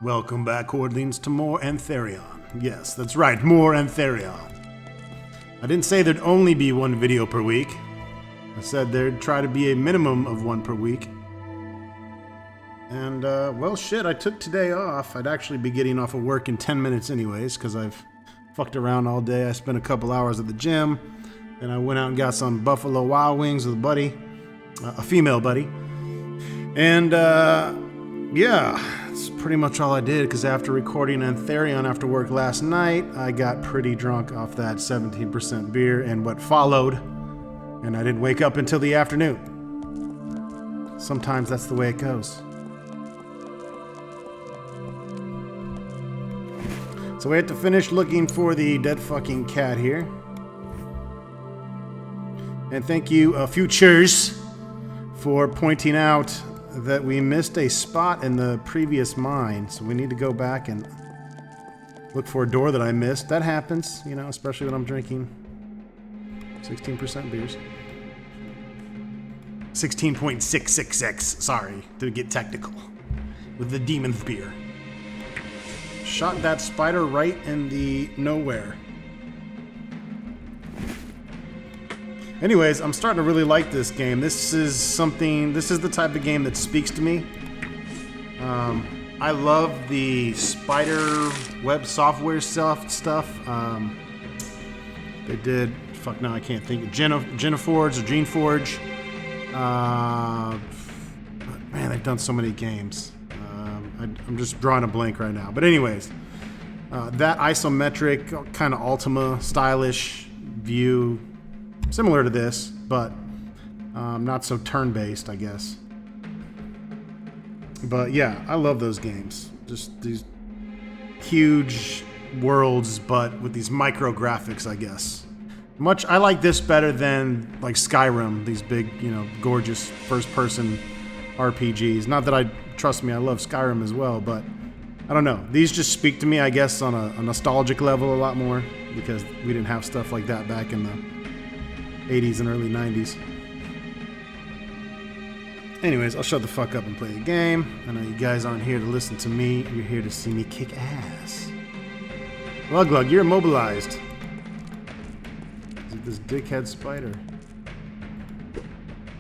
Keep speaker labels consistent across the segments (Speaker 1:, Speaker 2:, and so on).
Speaker 1: Welcome back, Hordlings, to more Antharion. Yes, that's right, more Antharion. I didn't say there'd only be one video per week. I said there'd try to be a minimum of one per week. And, well, shit, I took today off. I'd actually be getting off of work in 10 minutes anyways, because I've fucked around all day. I spent a couple hours at the gym, and I went out and got some Buffalo Wild Wings with a buddy, a female buddy. And, yeah, that's pretty much all I did, because after recording Antharion after work last night, I got pretty drunk off that 17% beer and what followed, and I didn't wake up until the afternoon. Sometimes that's the way it goes. So we had to finish looking for the dead fucking cat here. And thank you, Futures, for pointing out that we missed a spot in the previous mine. So we need to go back and look for a door that I missed. That happens, you know, especially when I'm drinking 16% beers. 16.666, sorry, to get technical, with the demon's beer. Shot that spider right in the nowhere. Anyways, I'm starting to really like this game. This is the type of game that speaks to me. I love the spider web software stuff. They did, fuck now I can't think, Geneforge or Geneforge. Man, they've done so many games. I'm just drawing a blank right now. But anyways, that isometric, kind of Ultima stylish view, similar to this, but not so turn-based, I guess. But yeah, I love those games. Just these huge worlds, but with these micro graphics, I guess. I like this better than like Skyrim, these big, you know, gorgeous first-person RPGs. Not that trust me, I love Skyrim as well, but I don't know. These just speak to me, I guess, on a nostalgic level a lot more, because we didn't have stuff like that back in the 80s and early 90s. Anyways, I'll shut the fuck up and play the game. I know you guys aren't here to listen to me. You're here to see me kick ass. Lug, you're immobilized. Is it this dickhead spider?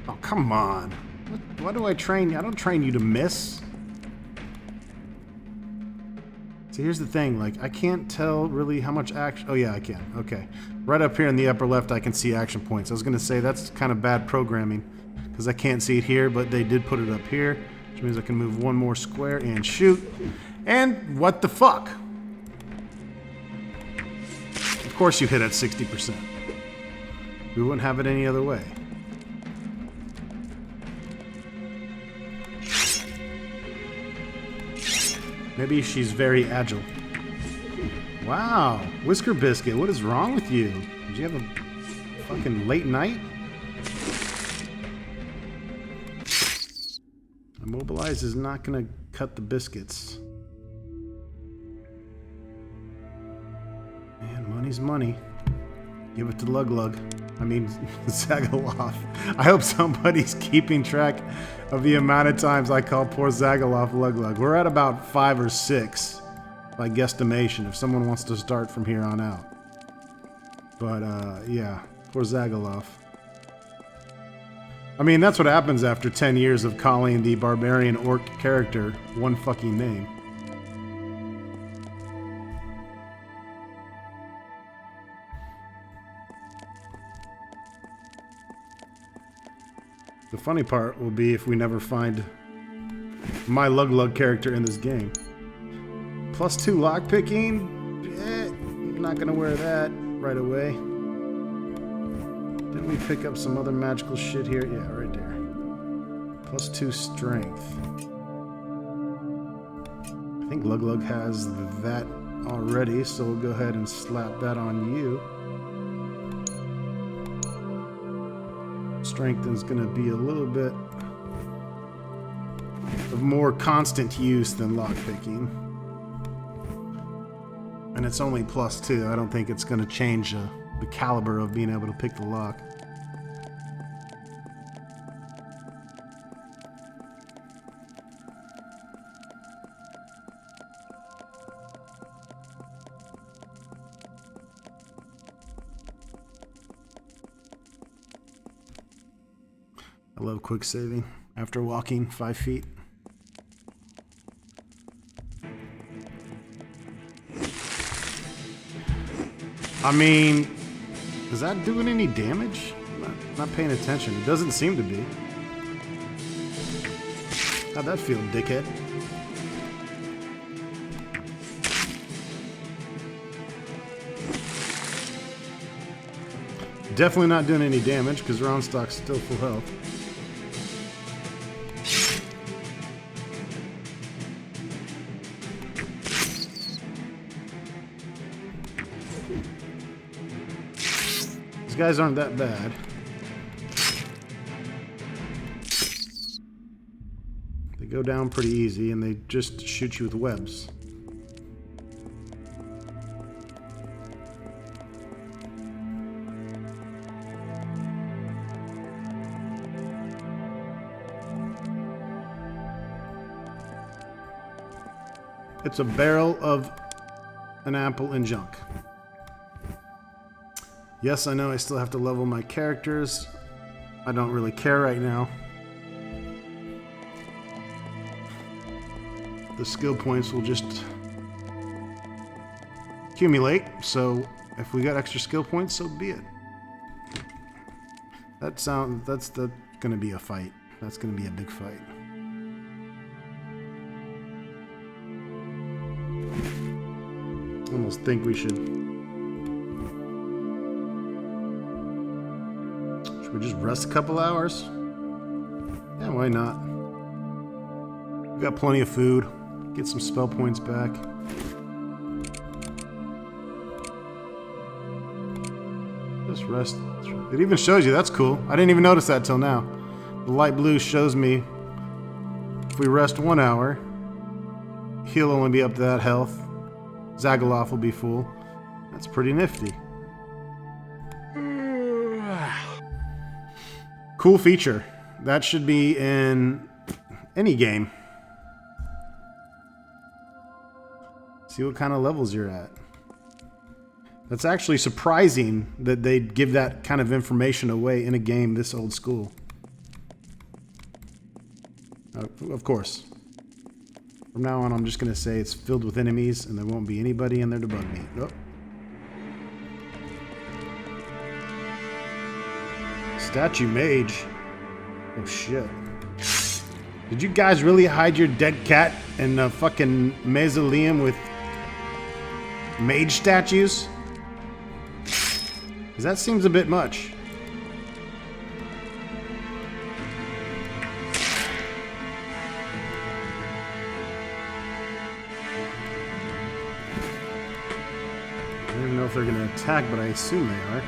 Speaker 1: Oh, come on. Why do I train you? I don't train you to miss. See, here's the thing. Like, I can't tell really how much action... Oh, yeah, I can. Okay. Right up here in the upper left, I can see action points. I was going to say that's kind of bad programming, because I can't see it here, but they did put it up here, which means I can move one more square and shoot. And what the fuck? Of course you hit at 60%. We wouldn't have it any other way. Maybe she's very agile. Wow, Whisker Biscuit, what is wrong with you? Did you have a fucking late night? Immobilize is not gonna cut the biscuits. Man, money's money. Give it to Lug. I mean, Zagaloff. I hope somebody's keeping track of the amount of times I call poor Zagaloff Lug. We're at about 5 or 6 by guesstimation, if someone wants to start from here on out. But, yeah, poor Zagaloff. I mean, that's what happens after 10 years of calling the barbarian orc character one fucking name. The funny part will be if we never find my Lug character in this game. +2 lockpicking? I'm not gonna wear that right away. Didn't we pick up some other magical shit here? Yeah, right there. +2 strength. I think Lug has that already, so we'll go ahead and slap that on you. Strength is going to be a little bit of more constant use than lockpicking. And it's only +2. I don't think it's going to change the caliber of being able to pick the lock. I love quick saving after walking 5 feet. I mean, is that doing any damage? Not paying attention. It doesn't seem to be. How'd that feel, dickhead? Definitely not doing any damage because round stock's still full health. These guys aren't that bad. They go down pretty easy and they just shoot you with webs. It's a barrel of an apple and junk. Yes, I know I still have to level my characters. I don't really care right now. The skill points will just accumulate, so if we got extra skill points, so be it. That's gonna be a fight. That's gonna be a big fight. I almost think we should we just rest a couple hours? Yeah, why not? We got plenty of food. Get some spell points back. Just rest. It even shows you. That's cool. I didn't even notice that till now. The light blue shows me if we rest 1 hour, he'll only be up to that health. Zagaloth will be full. That's pretty nifty. Cool feature. That should be in any game. See what kind of levels you're at. That's actually surprising that they'd give that kind of information away in a game this old school. Of course. From now on, I'm just going to say it's filled with enemies and there won't be anybody in there to bug me. Oh. Statue mage. Oh shit. Did you guys really hide your dead cat in a fucking mausoleum with mage statues? Because that seems a bit much. I don't even know if they're going to attack, but I assume they are.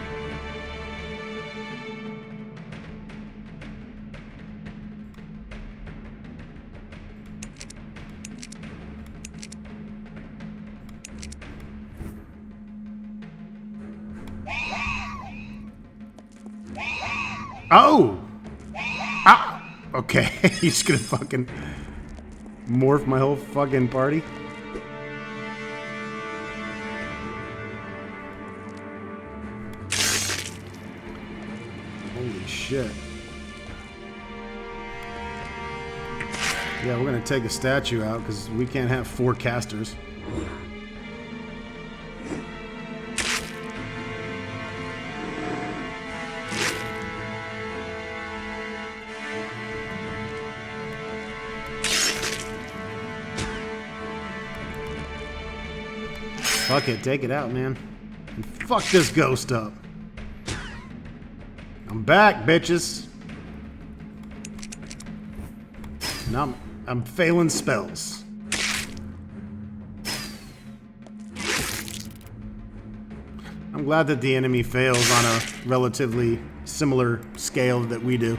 Speaker 1: Oh! Ah! Okay, he's gonna fucking morph my whole fucking party. Holy shit. Yeah, we're gonna take a statue out because we can't have 4 casters. Fuck it, take it out, man. And fuck this ghost up. I'm back, bitches. And I'm failing spells. I'm glad that the enemy fails on a relatively similar scale that we do.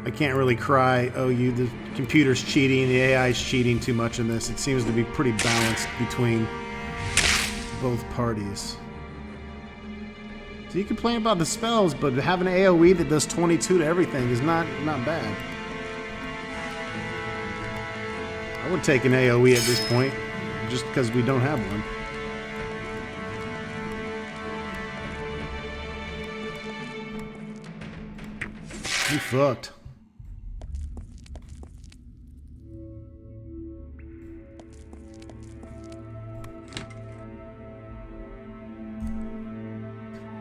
Speaker 1: I can't really cry, oh, the computer's cheating, the AI's cheating too much in this. It seems to be pretty balanced between both parties. So you complain about the spells, but having an AoE that does 22 to everything is not bad. I would take an AoE at this point, just because we don't have one. You fucked.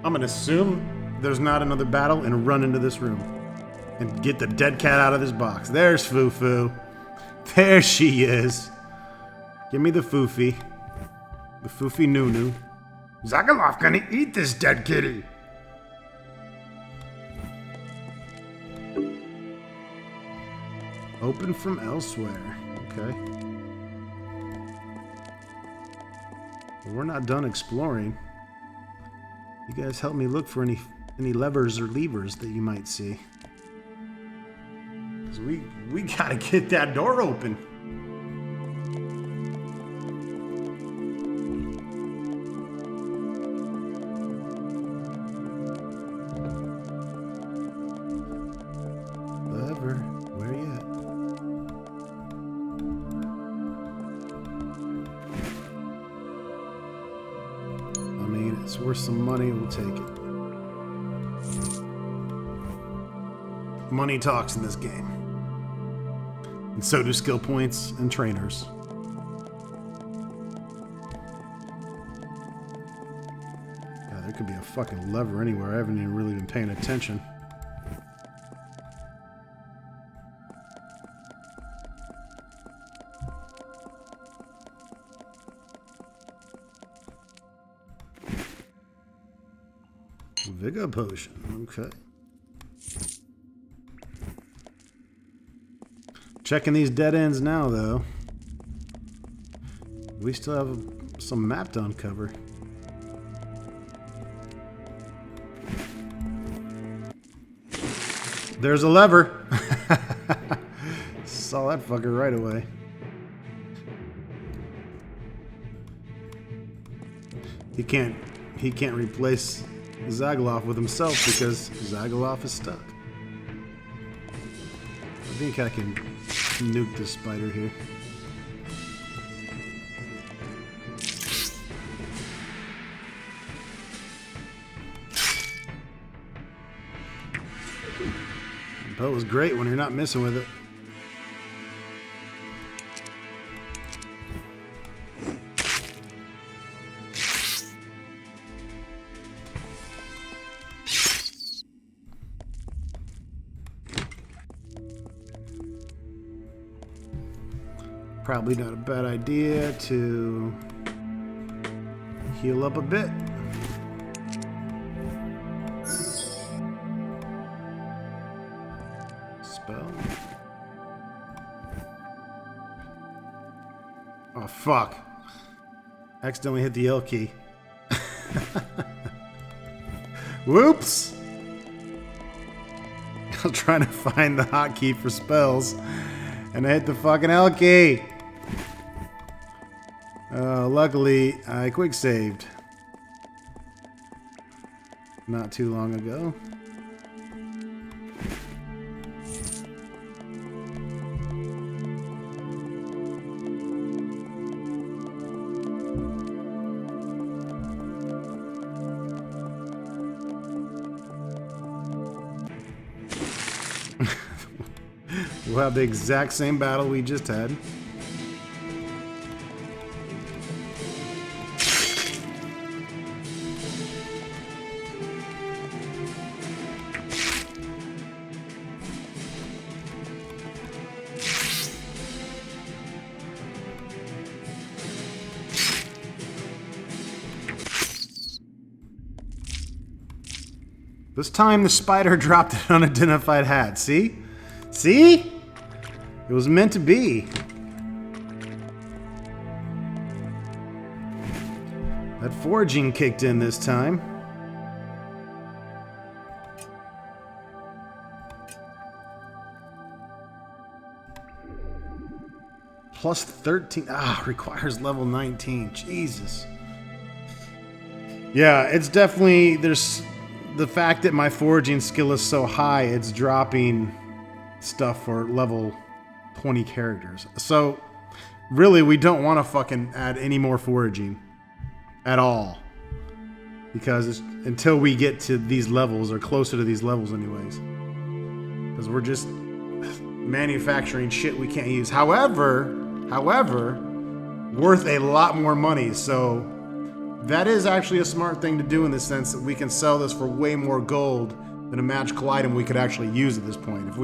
Speaker 1: I'm gonna assume there's not another battle and run into this room. And get the dead cat out of this box. There's Foo-Foo. There she is. Give me the Foofy. The Foofy Nunu.
Speaker 2: Zagaloff gonna eat this dead kitty.
Speaker 1: Open from elsewhere. Okay. Well, we're not done exploring. You guys help me look for any levers or levers that you might see. Because we gotta get that door open. Lever, where you at? I mean, it's worth some money, we'll take it. Money talks in this game. And so do skill points and trainers. Yeah, there could be a fucking lever anywhere. I haven't even really been paying attention. Vigor potion, okay. Checking these dead ends now, though. We still have some map to uncover. There's a lever. Saw that fucker right away. He can't replace Zagaloff with himself because Zagaloff is stuck. I think I can nuke this spider here. That was great when you're not messing with it. Probably not a bad idea to heal up a bit. Spell. Oh, fuck. Accidentally hit the L key. Whoops! I was trying to find the hotkey for spells, and I hit the fucking L key. Luckily, I quick saved not too long ago. We'll have the exact same battle we just had. This time the spider dropped an unidentified hat. See? See? It was meant to be. That foraging kicked in this time. Plus 13. Ah, requires level 19. Jesus. Yeah, it's definitely... There's... The fact that my foraging skill is so high, it's dropping stuff for level 20 characters. So, really, we don't want to fucking add any more foraging at all. Because until we get to these levels, or closer to these levels anyways. because we're just manufacturing shit we can't use. However, worth a lot more money. So that is actually a smart thing to do in the sense that we can sell this for way more gold than a magical item we could actually use at this point. If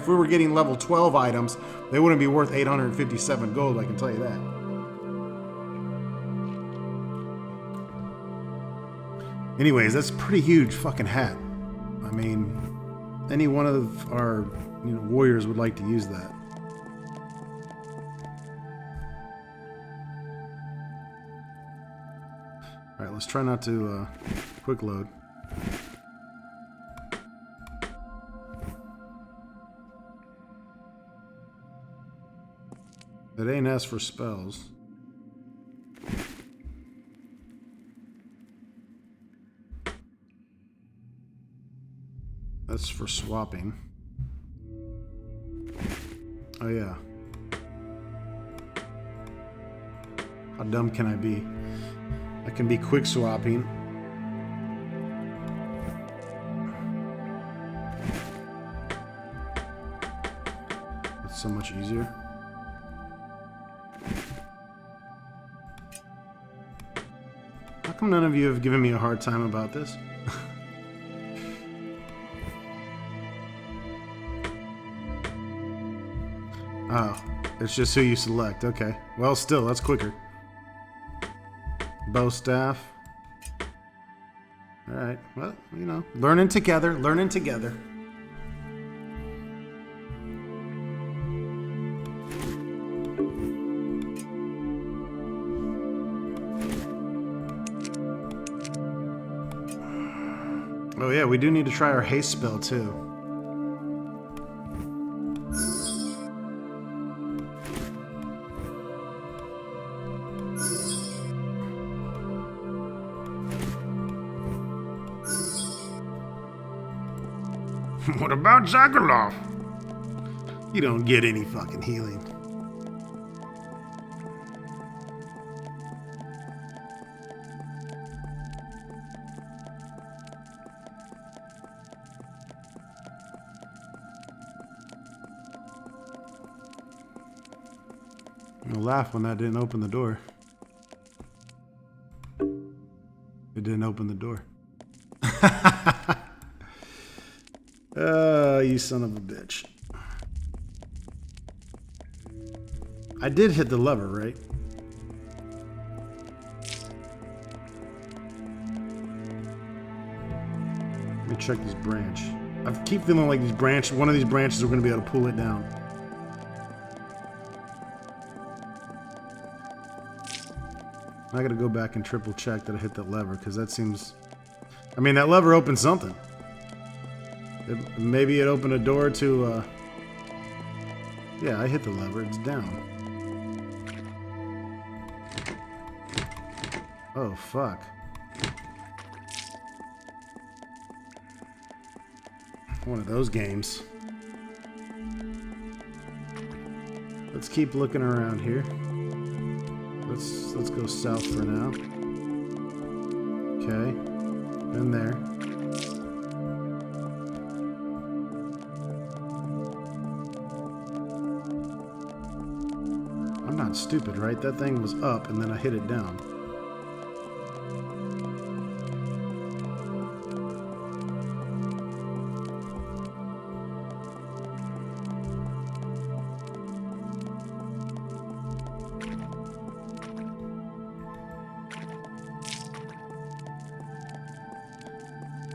Speaker 1: we were getting level 12 items, they wouldn't be worth 857 gold, I can tell you that. Anyways, that's a pretty huge fucking hat. I mean, any one of our warriors would like to use that. All right, let's try not to quick load. It ain't asked for spells. That's for swapping. Oh yeah. How dumb can I be? I can be quick swapping. It's so much easier. How come none of you have given me a hard time about this? Oh, it's just who you select. Okay. Well, still, that's quicker. Bow staff. Alright. Well, learning together. Learning together. Oh yeah, we do need to try our haste spell too.
Speaker 2: What about Zakaloff?
Speaker 1: You don't get any fucking healing. You'll laugh when that didn't open the door. It didn't open the door. You son of a bitch. I did hit the lever, right? Let me check this branch. I keep feeling like one of these branches are going to be able to pull it down. I gotta go back and triple check that I hit that lever, because that seems... I mean, that lever opened something. Maybe it opened a door to... Yeah, I hit the lever. It's down. Oh, fuck. One of those games. Let's keep looking around here. Let's go south for now. Okay. Been there. I'm not stupid, right? That thing was up and then I hit it down.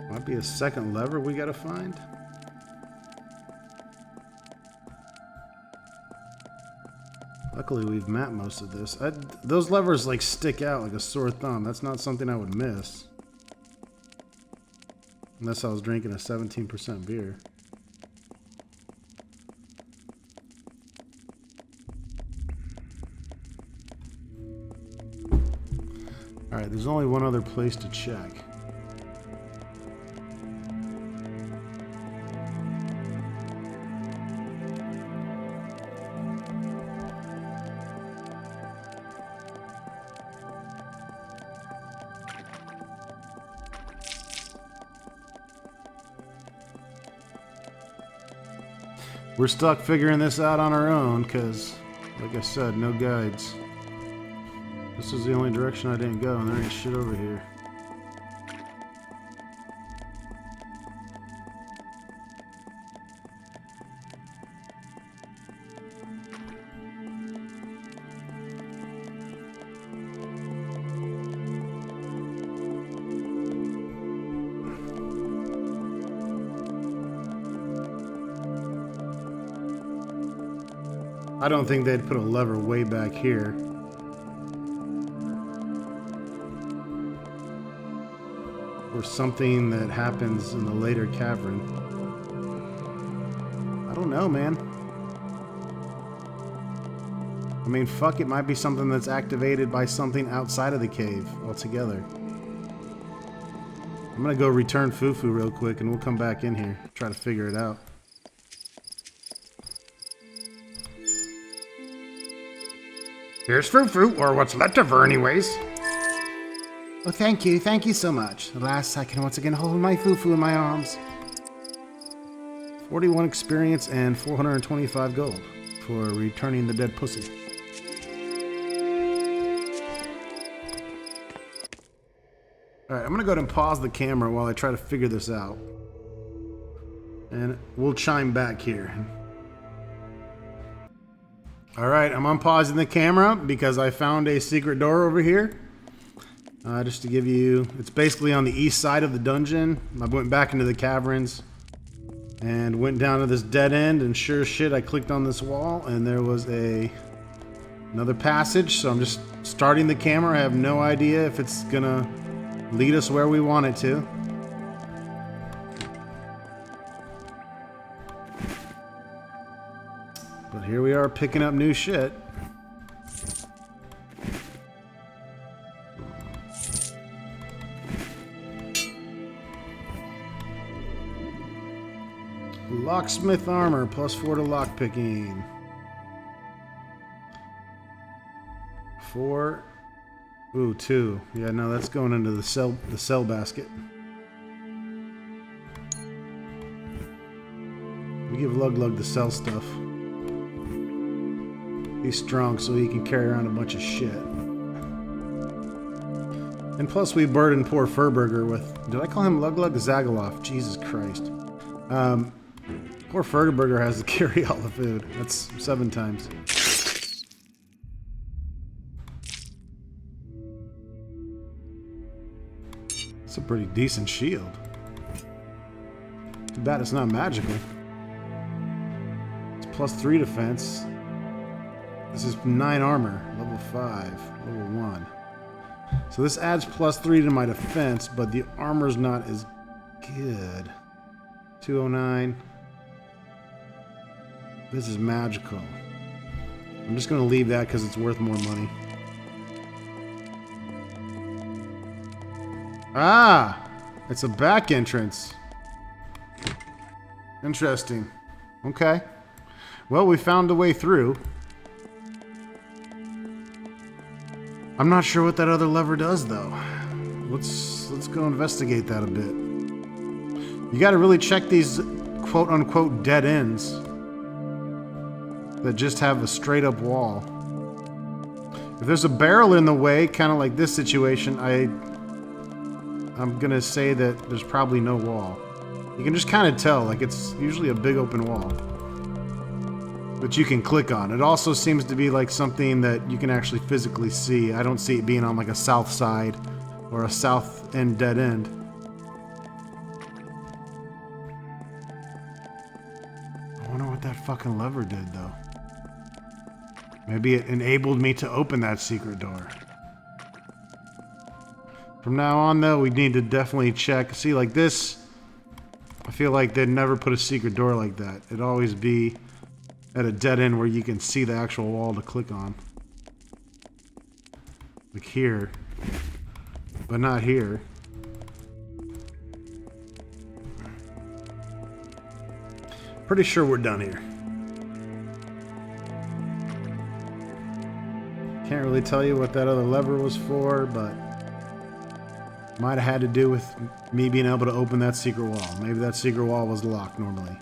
Speaker 1: Might be a second lever we gotta find. Luckily we've mapped most of this. Those levers like stick out like a sore thumb. That's not something I would miss. Unless I was drinking a 17% beer. Alright, there's only one other place to check. We're stuck figuring this out on our own because, like I said, no guides. This is the only direction I didn't go, and there ain't shit over here. I don't think they'd put a lever way back here. Or something that happens in the later cavern. I don't know, man. I mean, fuck, it might be something that's activated by something outside of the cave altogether. I'm gonna go return Fufu real quick and we'll come back in here, try to figure it out.
Speaker 2: Here's Fufu, or what's left of her anyways.
Speaker 1: Oh, thank you so much. At last I can once again hold my Fufu in my arms. 41 experience and 425 gold for returning the dead pussy. Alright, I'm gonna go ahead and pause the camera while I try to figure this out. And we'll chime back here. Alright, I'm unpausing the camera because I found a secret door over here. Just to give you, it's basically on the east side of the dungeon. I went back into the caverns and went down to this dead end, and sure as shit I clicked on this wall and there was another passage. So I'm just starting the camera. I have no idea if it's gonna lead us where we want it to. But here we are picking up new shit. Locksmith armor, +4 to lockpicking. 4. Ooh, 2. Yeah, no, that's going into the cell basket. We give Lug the cell stuff. He's strong, so he can carry around a bunch of shit. And plus, we burdened poor Furburger with. Did I call him Lug? Zagaloff. Jesus Christ. Poor Furburger has to carry all the food. That's 7 times. It's a pretty decent shield. Too bad it's not magical. It's +3 defense. This is 9 armor. Level 5. Level 1. So this adds +3 to my defense, but the armor's not as good. 209. This is magical. I'm just going to leave that because it's worth more money. Ah! It's a back entrance. Interesting. Okay. Well, we found a way through. I'm not sure what that other lever does, though. Let's go investigate that a bit. You got to really check these quote-unquote dead ends that just have a straight-up wall. If there's a barrel in the way, kind of like this situation, I'm gonna say that there's probably no wall. You can just kind of tell, like it's usually a big open wall that you can click on. It also seems to be like something that you can actually physically see. I don't see it being on like a south side or a south end dead end. I wonder what that fucking lever did though. Maybe it enabled me to open that secret door. From now on though, we need to definitely check. See, like this, I feel like they'd never put a secret door like that. It'd always be at a dead end where you can see the actual wall to click on. Like here, but not here. Pretty sure we're done here. Can't really tell you what that other lever was for, but might have had to do with me being able to open that secret wall. Maybe that secret wall was locked normally.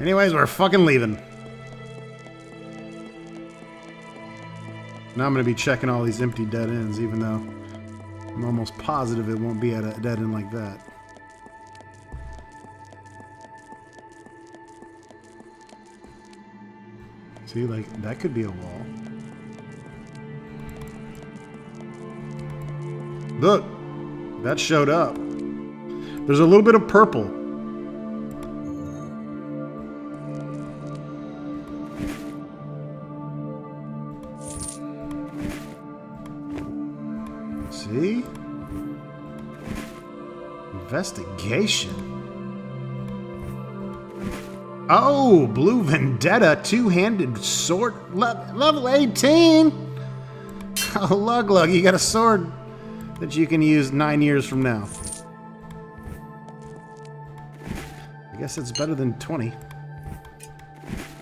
Speaker 1: Anyways, we're fucking leaving. Now I'm going to be checking all these empty dead ends, even though I'm almost positive it won't be at a dead end like that. See, like, that could be a wall. Look, that showed up. There's a little bit of purple. See? Investigation. Oh, Blue Vendetta, two-handed sword, level 18. Oh, lug, you got a sword that you can use 9 years from now. I guess it's better than 20.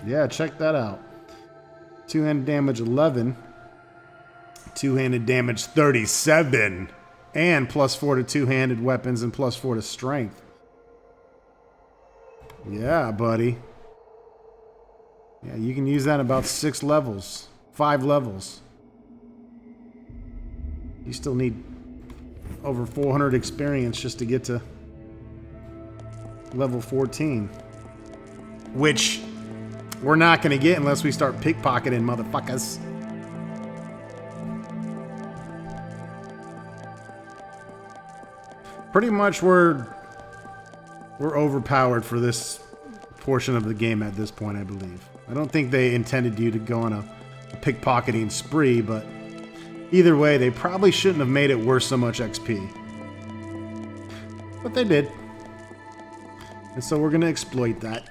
Speaker 1: Yeah, check that out. Two-handed damage 11. Two-handed damage 37. And +4 to two-handed weapons and +4 to strength. Yeah, buddy. Yeah, you can use that in about 6 levels. 5 levels. You still need over 400 experience just to get to level 14. Which we're not going to get unless we start pickpocketing, motherfuckers. Pretty much we're overpowered for this portion of the game at this point, I believe. I don't think they intended you to go on a pickpocketing spree, but either way, they probably shouldn't have made it worth so much XP. But they did. And so we're going to exploit that.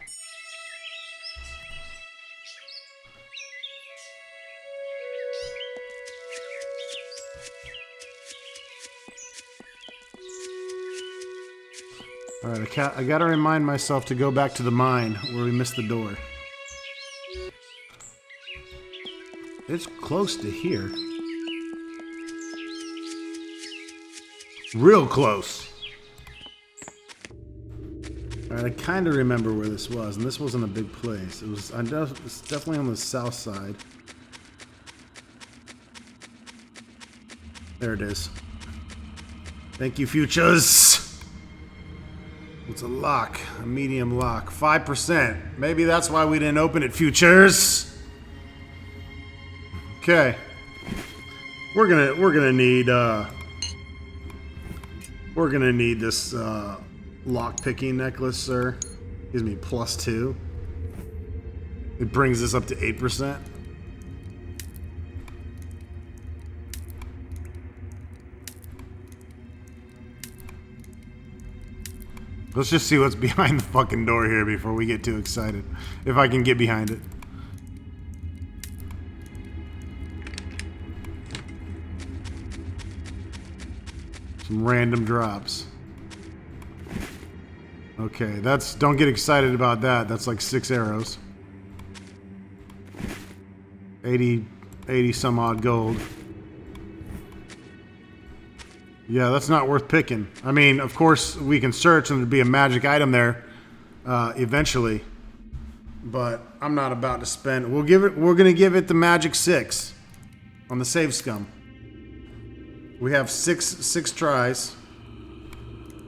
Speaker 1: Alright, I gotta remind myself to go back to the mine where we missed the door. It's close to here. Real close. Alright, I kind of remember where this was, and this wasn't a big place. It's definitely on the south side. There it is. Thank you, futures! It's a lock, a medium lock, 5%. Maybe that's why we didn't open it, futures. Okay, we're gonna need this lock picking necklace, sir. Gives me +2. It brings this up to 8%. Let's just see what's behind the fucking door here before we get too excited. If I can get behind it. Some random drops. Okay, don't get excited about that. That's like 6 arrows. 80 some odd gold. Yeah, that's not worth picking. I mean, of course, we can search and there'd be a magic item there eventually. But I'm not about to spend... We're going to give it the magic 6 on the save scum. We have six tries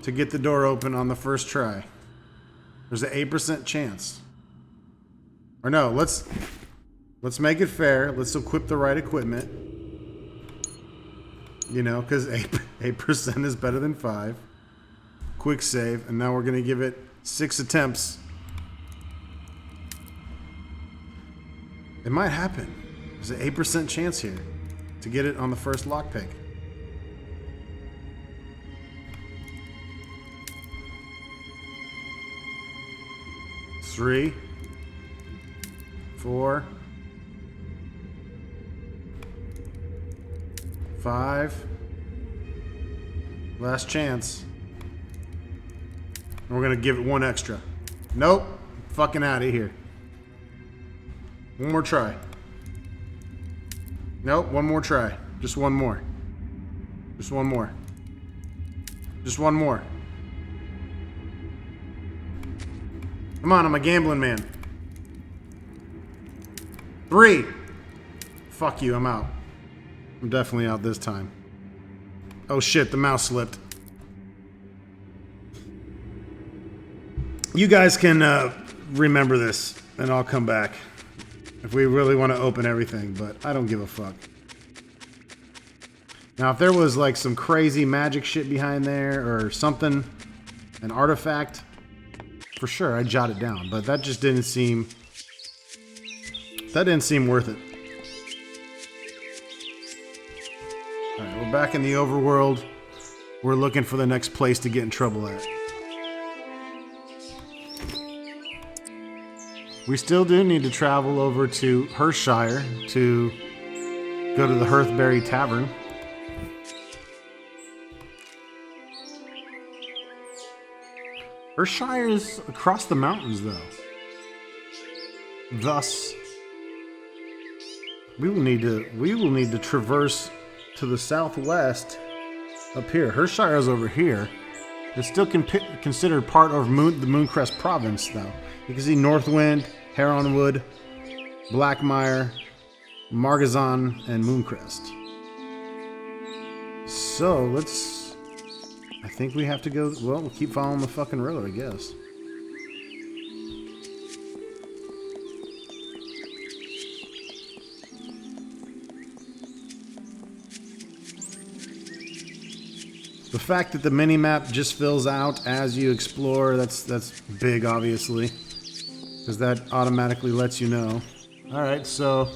Speaker 1: to get the door open on the first try. There's an 8% chance. Or no, let's make it fair. Let's equip the right equipment. You know, because 8% is better than 5. Quick save, and now we're going to give it 6 attempts. It might happen. There's an 8% chance here to get it on the first lockpick. Three, 4, 5. Last chance. And we're gonna give it 1 extra. Nope. Fucking out of here. 1 more try. Nope, 1 more try. Just 1 more. Just 1 more. Just 1 more. Come on, I'm a gambling man. 3. Fuck you, I'm out. I'm definitely out this time. Oh shit, the mouse slipped. You guys can remember this, and I'll come back. If we really want to open everything, but I don't give a fuck. Now, if there was like some crazy magic shit behind there, or something, an artifact, for sure, I'd jot it down. But that just didn't seem... That didn't seem worth it. Alright, we're back in the overworld. We're looking for the next place to get in trouble at. We still do need to travel over to Hearthshire to go to the Hearthberry Tavern. Hearthshire is across the mountains, though. Thus, we will need to traverse to the southwest up here. Hearthshire is over here. It's still considered part of the Mooncrest province, though. You can see Northwind, Heronwood, Blackmire, Margazon, and Mooncrest. So, let's... I think we have to go... Well, we'll keep following the fucking road, I guess. The fact that the mini-map just fills out as you explore, that's big, obviously. Because that automatically lets you know. Alright, so...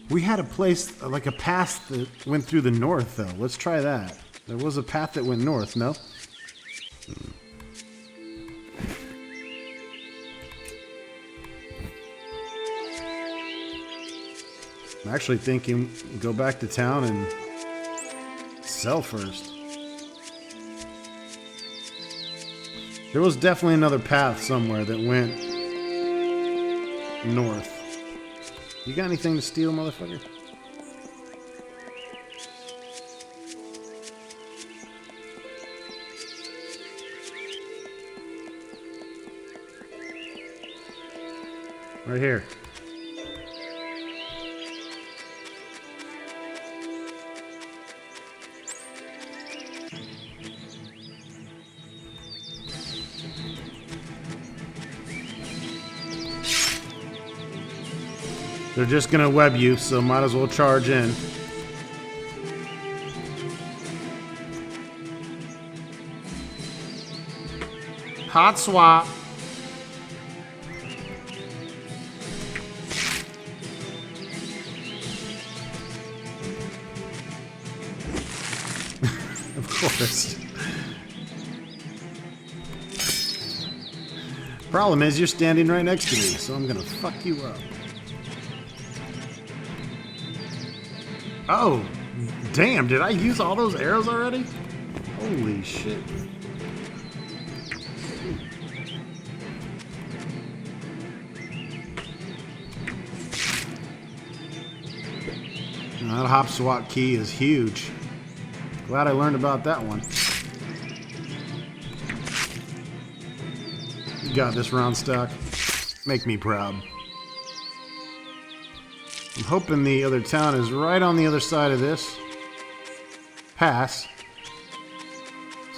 Speaker 1: We had a place, like a path that went through the north, though. Let's try that. There was a path that went north, no? I'm actually thinking go back to town and sell first. There was definitely another path somewhere that went north. You got anything to steal, motherfucker? Right here. They're just gonna web you, so might as well charge in. Hot swap. Of course. Problem is, you're standing right next to me, so I'm gonna fuck you up. Oh, damn, did I use all those arrows already? Holy shit. That hop swat key is huge. Glad I learned about that one. You got this, round stock. Make me proud. I'm hoping the other town is right on the other side of this pass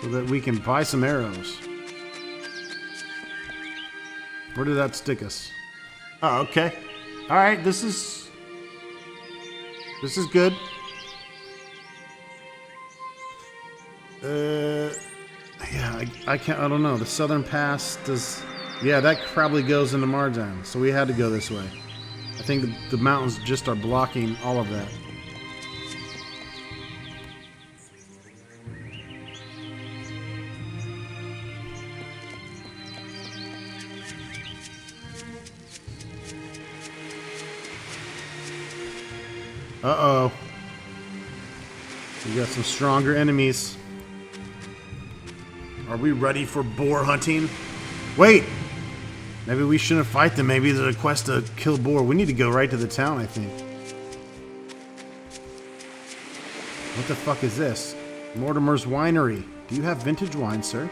Speaker 1: so that we can buy some arrows. Where did that stick us? Oh, okay. Alright, this is good. Yeah, I don't know. The southern pass does... Yeah, that probably goes into Marjan, so we had to go this way. I think the mountains just are blocking all of that. Uh-oh. We got some stronger enemies. Are we ready for boar hunting? Wait! Maybe we shouldn't fight them. Maybe there's a quest to kill boar. We need to go right to the town, I think. What the fuck is this? Mortimer's winery. Do you have vintage wine, sir?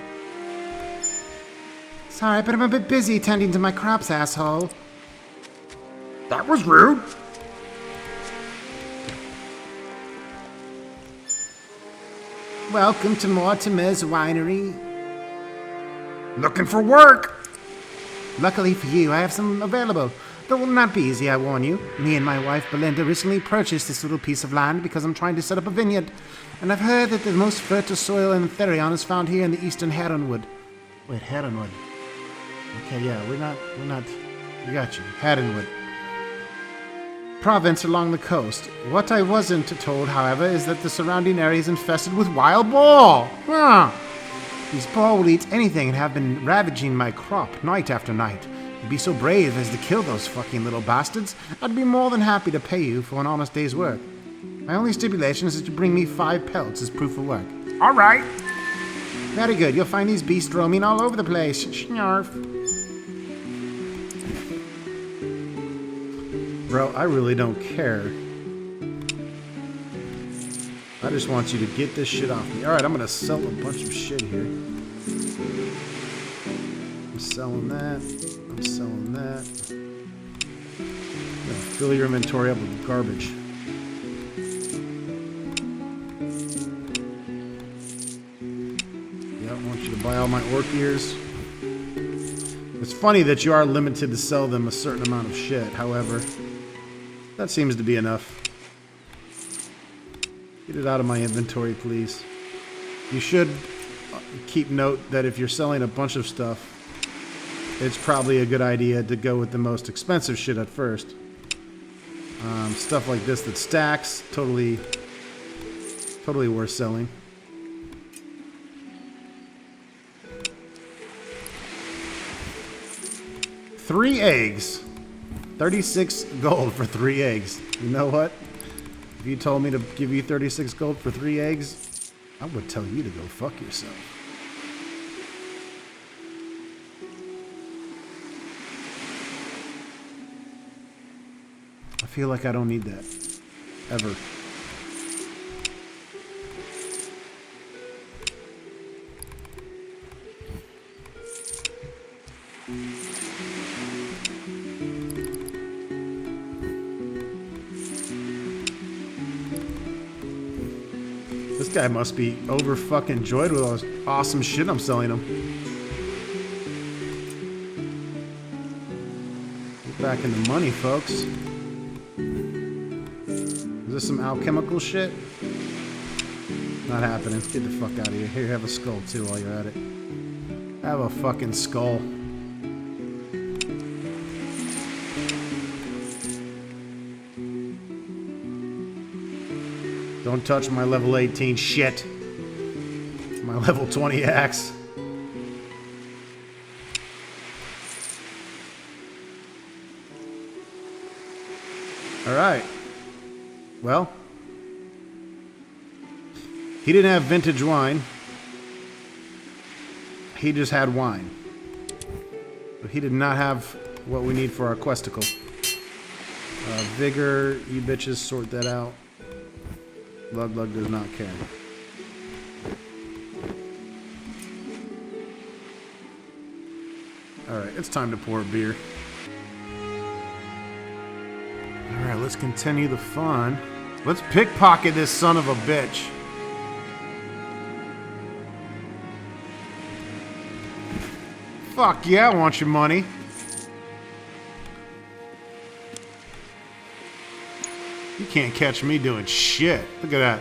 Speaker 1: Sorry, but I'm a bit busy tending to my crops, asshole.
Speaker 2: That was rude.
Speaker 1: Welcome to Mortimer's winery.
Speaker 2: Looking for work.
Speaker 1: Luckily for you, I have some available. Though it will not be easy, I warn you. Me and my wife Belinda recently purchased this little piece of land because I'm trying to set up a vineyard. And I've heard that the most fertile soil in Antharion is found here in the eastern Heronwood. Wait, Heronwood. Okay, yeah, we're not... We got you. Heronwood. Province along the coast. What I wasn't told, however, is that the surrounding area is infested with wild boar. Huh. These boar will eat anything and have been ravaging my crop night after night. You'd be so brave as to kill those fucking little bastards. I'd be more than happy to pay you for an honest day's work. My only stipulation is that you bring me 5 pelts as proof of work.
Speaker 2: All right.
Speaker 1: Very good. You'll find these beasts roaming all over the place. Snarf. Bro, I really don't care. I just want you to get this shit off me. Alright, I'm gonna sell a bunch of shit here. I'm selling that. I'm selling that. I'm gonna fill your inventory up with garbage. Yeah, I want you to buy all my orc ears. It's funny that you are limited to sell them a certain amount of shit, however. That seems to be enough. Get it out of my inventory, please. You should keep note that if you're selling a bunch of stuff, it's probably a good idea to go with the most expensive shit at first. Stuff like this that stacks, totally worth selling. Three eggs. 36 gold for 3 eggs. You know what? If you told me to give you 36 gold for 3 eggs, I would tell you to go fuck yourself. I feel like I don't need that. Ever. This guy must be over fucking joyed with all this awesome shit I'm selling him. Get back in the money, folks. Is this some alchemical shit? Not happening. Get the fuck out of here. Here, have a skull too while you're at it. Have a fucking skull. Don't touch my level 18 shit. My level 20 axe. Alright. Well. He didn't have vintage wine. He just had wine. But he did not have what we need for our questicle. Vigor, you bitches sort that out. Lug does not care. Alright, it's time to pour a beer. Alright, let's continue the fun. Let's pickpocket this son of a bitch. Fuck yeah, I want your money. You can't catch me doing shit. Look at that.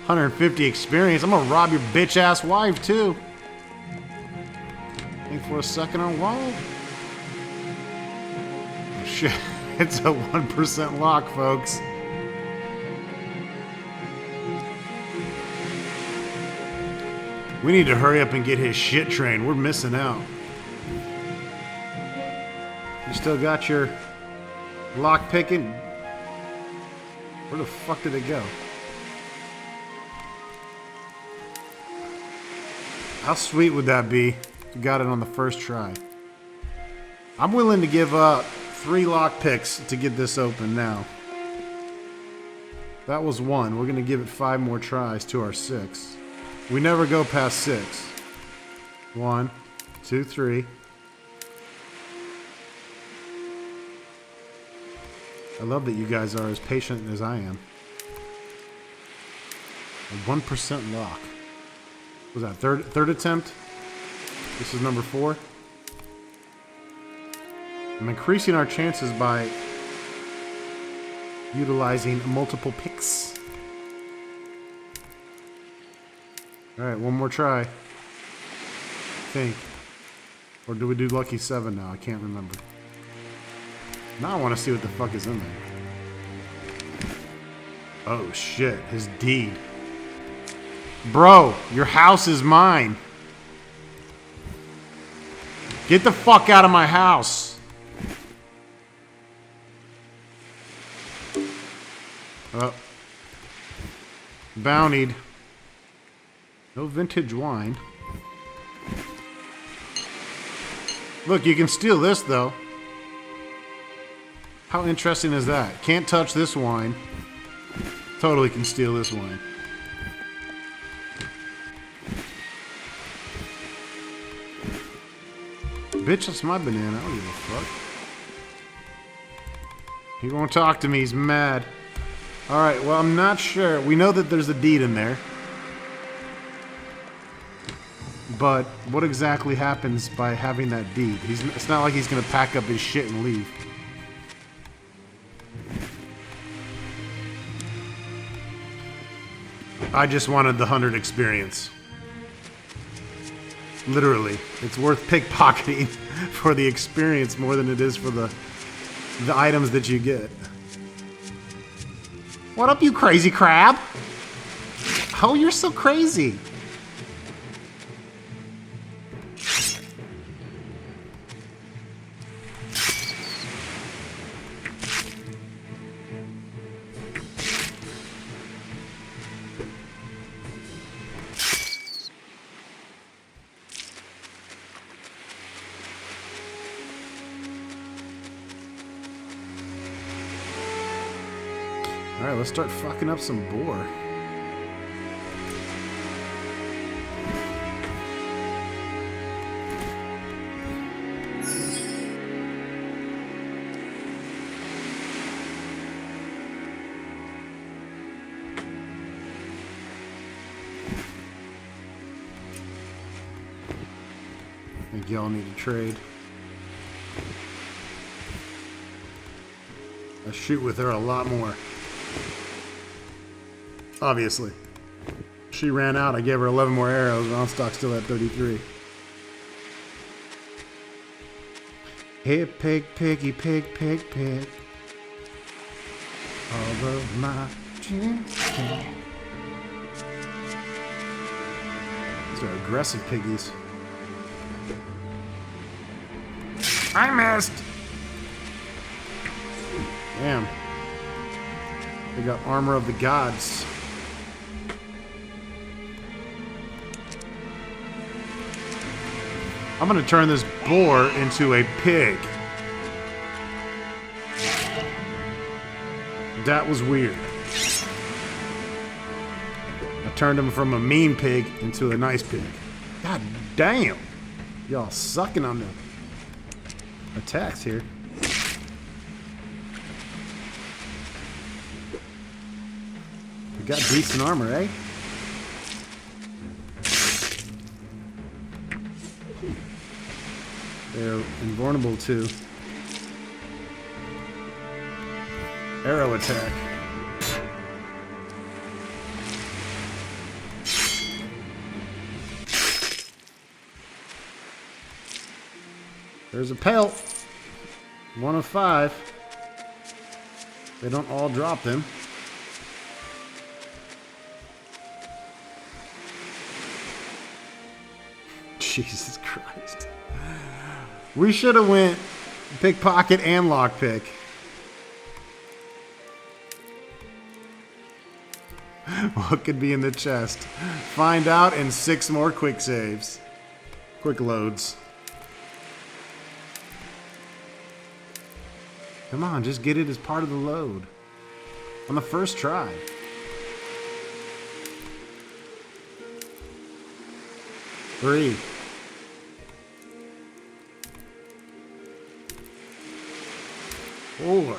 Speaker 1: 150 experience. I'm gonna rob your bitch ass wife too. Think for a second on wall. Oh shit. It's a 1% lock, folks. We need to hurry up and get his shit train. We're missing out. You still got your lock picking? Where the fuck did it go? How sweet would that be if you got it on the first try? I'm willing to give up 3 lock picks to get this open now. That was 1. We're going to give it 5 more tries to our 6. We never go past 6. 1, 2, 3. I love that you guys are as patient as I am. A 1% lock. What was that third attempt? This is number 4. I'm increasing our chances by utilizing multiple picks. Alright, one more try. I think. Or do we do lucky 7 now? I can't remember. Now I want to see what the fuck is in there. Oh shit, his deed. Bro, your house is mine. Get the fuck out of my house. Oh. Bountied. No vintage wine. Look, you can steal this though. How interesting is that? Can't touch this wine. Totally can steal this wine. Bitch, that's my banana. I don't give a fuck. He won't talk to me. He's mad. Alright, well, I'm not sure. We know that there's a deed in there. But what exactly happens by having that deed? It's not like he's going to pack up his shit and leave. I just wanted the 100 experience. Literally. It's worth pickpocketing for the experience more than it is for the items that you get. What up, you crazy crab? Oh, you're so crazy. Alright, let's start fucking up some boar. I think y'all need to trade. I shoot with her a lot more. Obviously. She ran out. I gave her 11 more arrows. Round stock still at 33. Hey, pig, piggy, pig, pig, pig. All of my dreams. These are aggressive piggies.
Speaker 2: I missed.
Speaker 1: Damn. They got armor of the gods. I'm gonna turn this boar into a pig. That was weird. I turned him from a mean pig into a nice pig. God damn. Y'all sucking on the attacks here. We got decent armor, eh? They're invulnerable to arrow attack. There's a pelt. 1 of 5. They don't all drop them. Jesus Christ. We should have went pickpocket and lockpick. What could be in the chest? Find out in 6 more quick saves. Quick loads. Come on, just get it as part of the load. On the first try. Three. 4.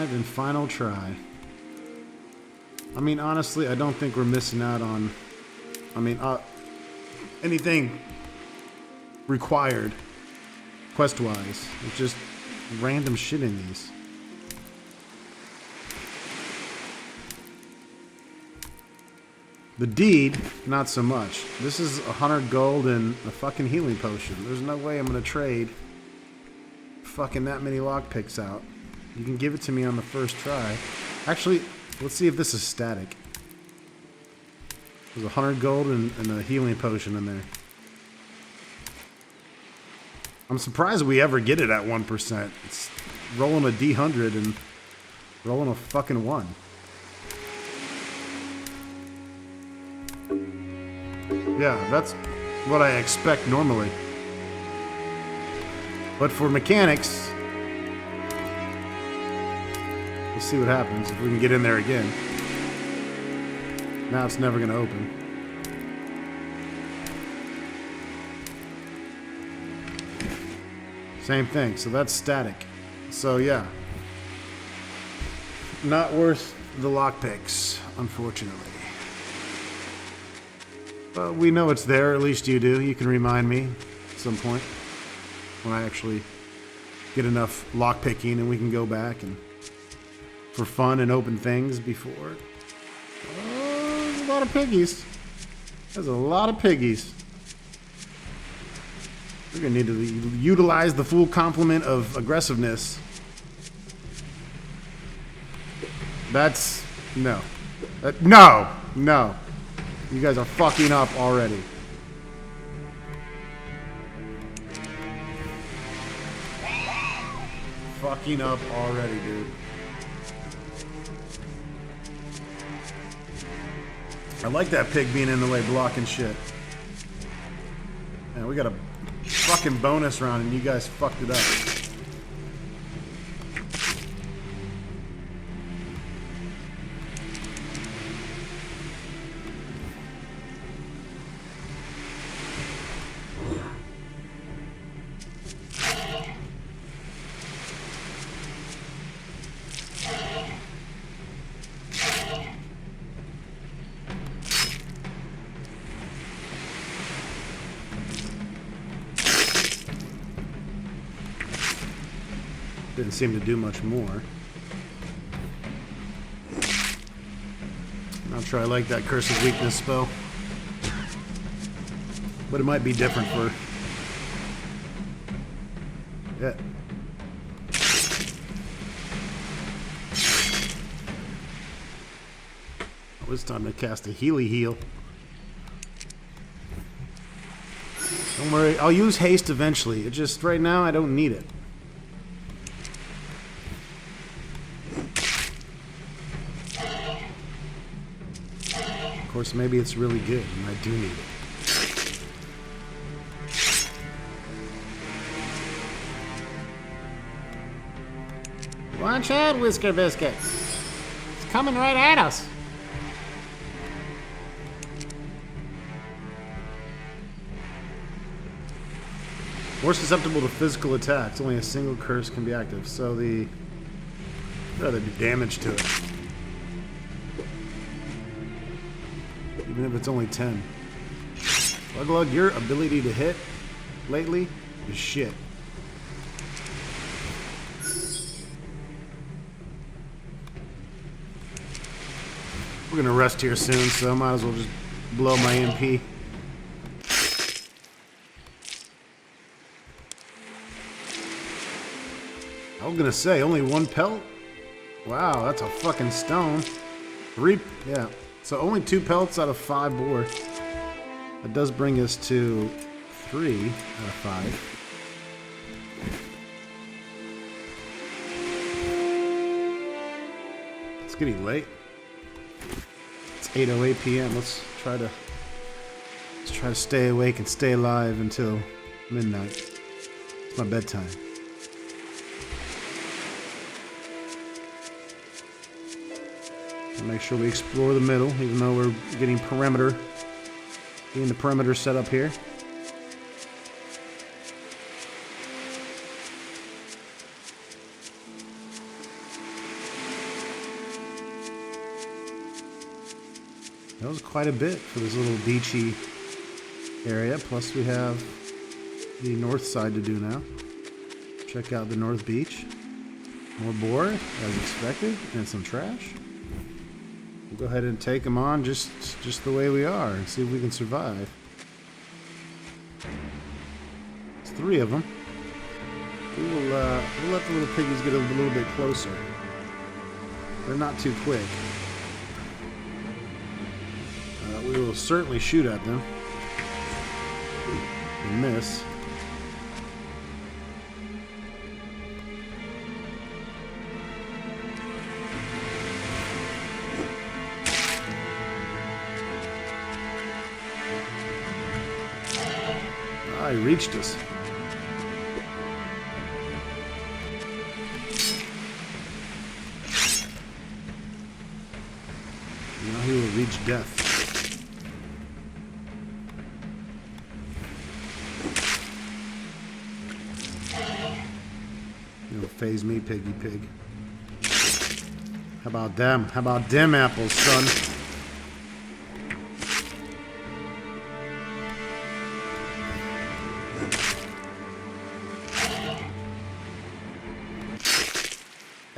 Speaker 1: 5 and final try. I mean, honestly, I don't think we're missing out on, anything required quest-wise. It's just random shit in these. The deed, not so much. This is 100 gold and a fucking healing potion. There's no way I'm gonna trade fucking that many lockpicks out. You can give it to me on the first try. Actually, let's see if this is static. There's 100 gold and a healing potion in there. I'm surprised we ever get it at 1%. It's rolling a D100 and rolling a fucking 1. Yeah, that's what I expect normally. But for mechanics, we'll see what happens if we can get in there again. Now it's never going to open. Same thing, so that's static. So yeah, not worth the lockpicks, unfortunately. But we know it's there, at least you do. You can remind me at some point when I actually get enough lockpicking and we can go back and for fun and open things before. Oh, there's a lot of piggies. There's a lot of piggies. We're going to need to utilize the full complement of aggressiveness. That's... no. No! No. You guys are fucking up already. Fucking up already, dude. I like that pig being in the way, blocking shit. Man, we got a fucking bonus round and you guys fucked it up. Didn't seem to do much more. Not sure I like that Curse of Weakness spell. But it might be different for... yeah. Oh, it's time to cast a Healy Heal. Don't worry, I'll use haste eventually. It just, right now, I don't need it. Of course, maybe it's really good, and I do need it.
Speaker 3: Watch out, Whisker Biscuit. It's coming right at us.
Speaker 1: More susceptible to physical attacks. Only a single curse can be active, so the... I'd rather do damage to it. Even if it's only 10. Lug, your ability to hit lately is shit. We're gonna rest here soon, so I might as well just blow my MP. I was gonna say, only 1 pelt? Wow, that's a fucking stone. 3, yeah. So only 2 pelts out of 5 boar. That does bring us to 3 out of 5. It's getting late. It's 8:08 p.m. Let's try to stay awake and stay alive until midnight. It's my bedtime. Make sure we explore the middle, even though we're getting the perimeter set up here. That was quite a bit for this little beachy area. Plus we have the north side to do now. Check out the North Beach. More boar, as expected, and some trash. We'll go ahead and take them on just the way we are and see if we can survive. It's 3 of them. We'll let the little piggies get a little bit closer. They're not too quick. We will certainly shoot at them and miss. He reached us. Now he will reach death. You'll phase me, piggy pig. How about them? How about them apples, son?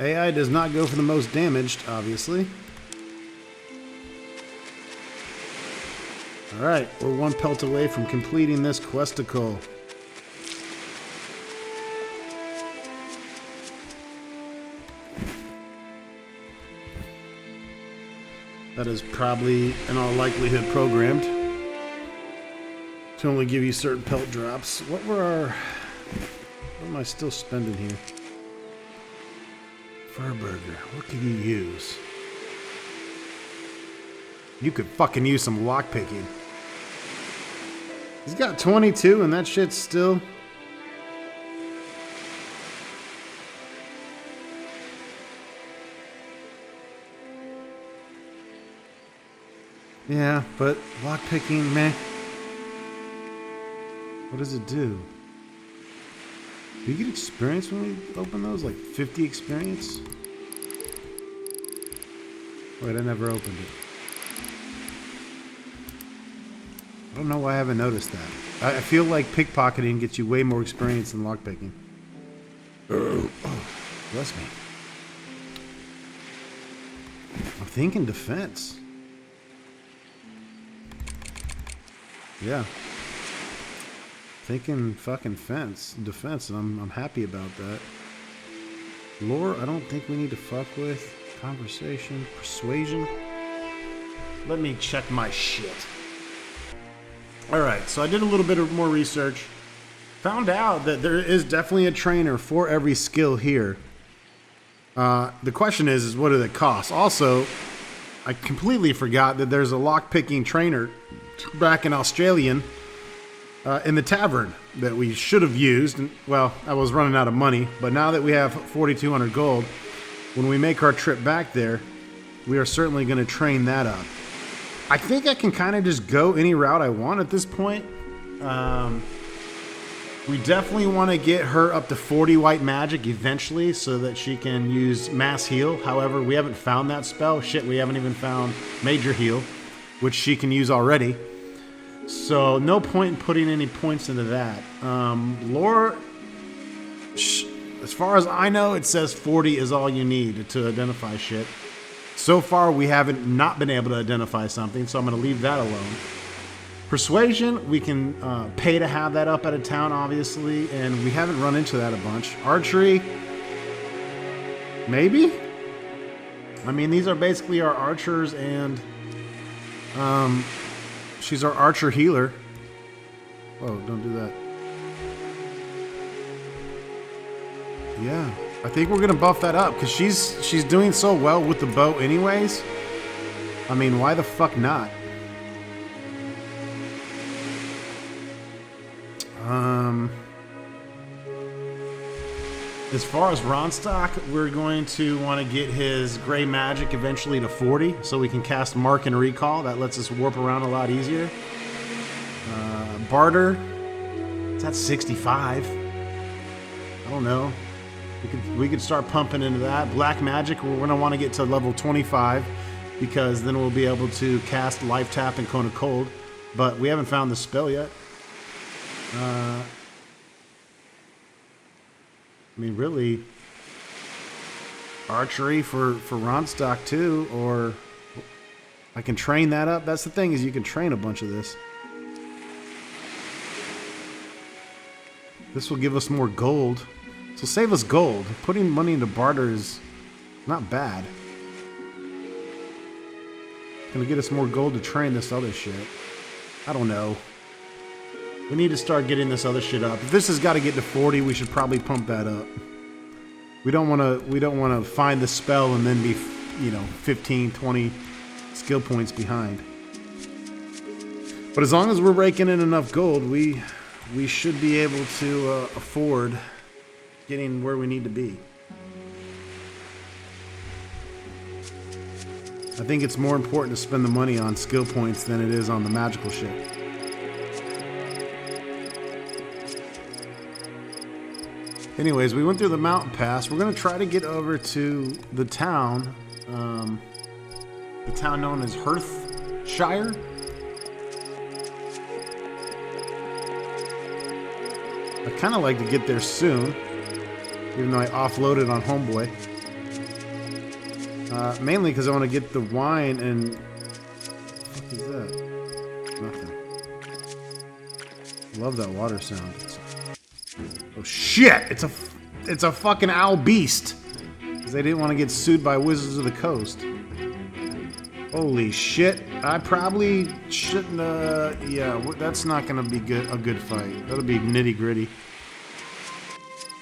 Speaker 1: AI does not go for the most damaged, obviously. Alright, we're 1 pelt away from completing this questicle. That is probably, in all likelihood, programmed to only give you certain pelt drops. What am I still spending here? Furburger, what could you use? You could fucking use some lockpicking. He's got 22 and that shit's still... Yeah, but lockpicking, meh. What does it do? Do you get experience when we open those? Like 50 experience? Wait, I never opened it. I don't know why I haven't noticed that. I feel like pickpocketing gets you way more experience than lockpicking. Oh, bless me. I'm thinking defense. Yeah. Thinking fucking defense, and I'm happy about that. Lore, I don't think we need to fuck with. Conversation, persuasion. Let me check my shit. Alright, so I did a little bit of more research. Found out that there is definitely a trainer for every skill here. The question is what do they cost? Also, I completely forgot that there's a lockpicking trainer back in Australian in the tavern that we should have used. And, well, I was running out of money, but now that we have 4,200 gold, when we make our trip back there, we are certainly going to train that up. I think I can kind of just go any route I want at this point. We definitely want to get her up to 40 white magic eventually so that she can use mass heal. However, we haven't found that spell. Shit, we haven't even found major heal, which she can use already. So no point in putting any points into that. Lore, as far as I know, it says 40 is all you need to identify shit. So far, we haven't not been able to identify something, so I'm going to leave that alone. Persuasion, we can pay to have that up at a town, obviously, and we haven't run into that a bunch. Archery, maybe? I mean, these are basically our archers, and she's our archer healer. Whoa, don't do that. Yeah, I think we're gonna buff that up because she's doing so well with the bow anyways. I mean, why the fuck not? As far as Ronstock, we're going to want to get his gray magic eventually to 40 so we can cast Mark and Recall. That lets us warp around a lot easier. Barter, it's at 65. I don't know. We could start pumping into that. Black magic, we're going to want to get to level 25 because then we'll be able to cast Life Tap and Cone of Cold, but we haven't found the spell yet. I mean, really, archery for Ronstock too, or I can train that up. That's the thing, is you can train a bunch of this. This will give us more gold. This will save us gold. Putting money into barter is not bad. Gonna get us more gold to train this other shit. I don't know. We need to start getting this other shit up. If this has got to get to 40, we should probably pump that up. We don't want to find the spell and then be, you know, 15, 20 skill points behind. But as long as we're raking in enough gold, we should be able to afford getting where we need to be. I think it's more important to spend the money on skill points than it is on the magical shit. Anyways, we went through the mountain pass. We're going to try to get over to the town known as Hearthshire. I'd kind of like to get there soon, even though I offloaded on Homeboy. Mainly because I want to get the wine and... What the fuck is that? Nothing. Love that water sound. Oh shit! It's a fucking owl beast! Because they didn't want to get sued by Wizards of the Coast. Holy shit. I probably shouldn't, yeah, that's not gonna be a good fight. That'll be nitty gritty.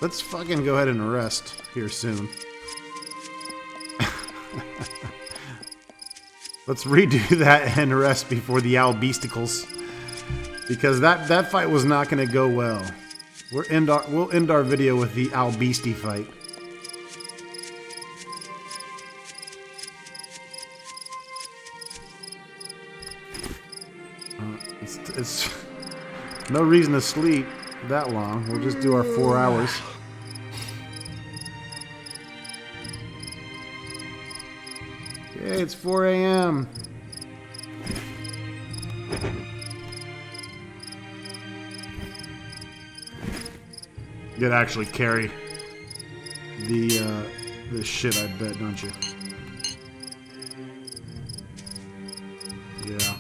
Speaker 1: Let's fucking go ahead and rest here soon. Let's redo that and rest before the owl beasticles. Because that fight was not gonna go well. We'll end our video with the owl beastie fight. It's no reason to sleep that long. We'll just do our 4 hours. Hey, it's 4 a.m. You could actually carry the shit, I bet, don't you? Yeah.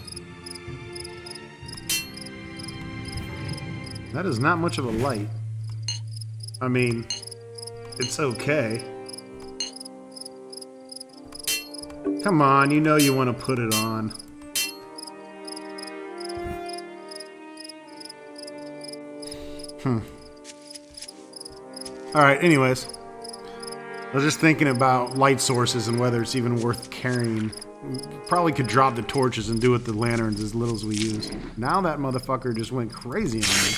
Speaker 1: That is not much of a light. I mean, it's okay. Come on, you know you want to put it on. Alright, anyways. I was just thinking about light sources and whether it's even worth carrying. Probably could drop the torches and do with the lanterns as little as we use. Now that motherfucker just went crazy on me.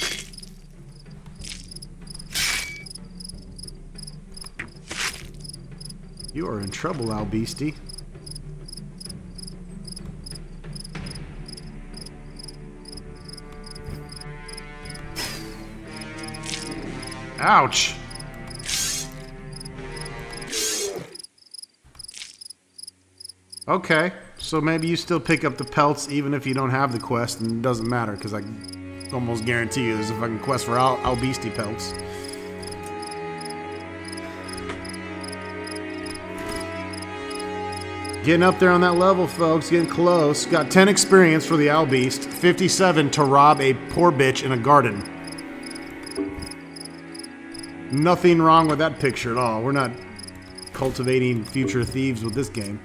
Speaker 1: You are in trouble, owl beastie. Ouch! Okay, so maybe you still pick up the pelts even if you don't have the quest, and it doesn't matter, because I almost guarantee you there's a fucking quest for owl beastie pelts. Getting up there on that level, folks. Getting close. Got 10 experience for the owl beast. 57 to rob a poor bitch in a garden. Nothing wrong with that picture at all. We're not cultivating future thieves with this game.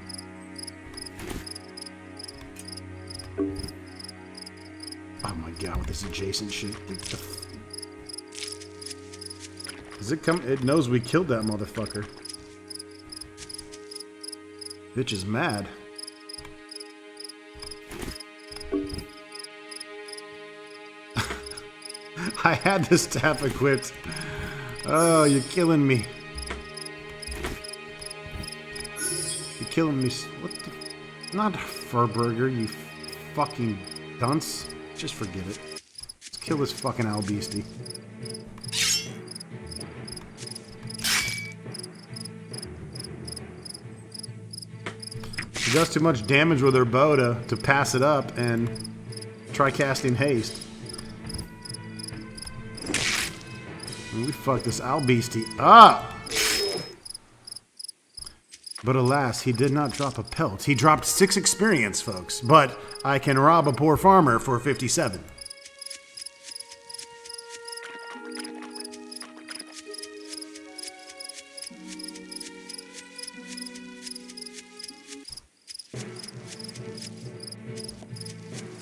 Speaker 1: Oh my god, with this adjacent shit. Does it come? It knows we killed that motherfucker. Bitch is mad. I had this staff equipped. Oh, you're killing me. You're killing me. What the? Not Furburger, you fucking dunce. Just forget it. Let's kill this fucking owl beastie. She does too much damage with her bow to pass it up and try casting haste. And we fucked this owl beastie up! But alas, he did not drop a pelt. He dropped 6 experience, folks. But I can rob a poor farmer for 57.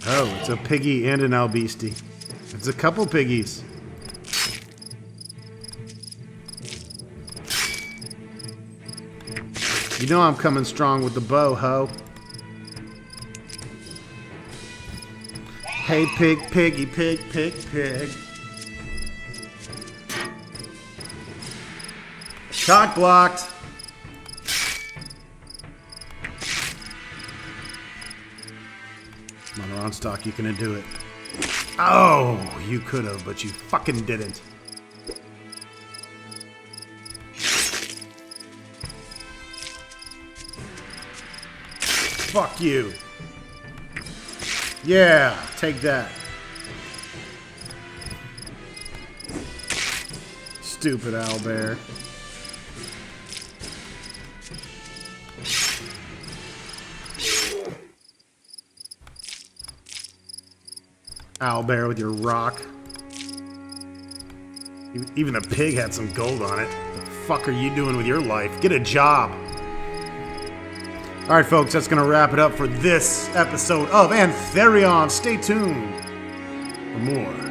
Speaker 1: Oh, it's a piggy and an owl beastie. It's a couple piggies. You know I'm coming strong with the bow, ho. Hey, pig, piggy, pig, pig, pig. Cock blocked. Come on, stock, you can do it. Oh, you could have, but you fucking didn't. Fuck you. Yeah, take that. Stupid owlbear. Owlbear with your rock. Even the pig had some gold on it. What the fuck are you doing with your life? Get a job. Alright folks, that's going to wrap it up for this episode of Antharion. Stay tuned for more.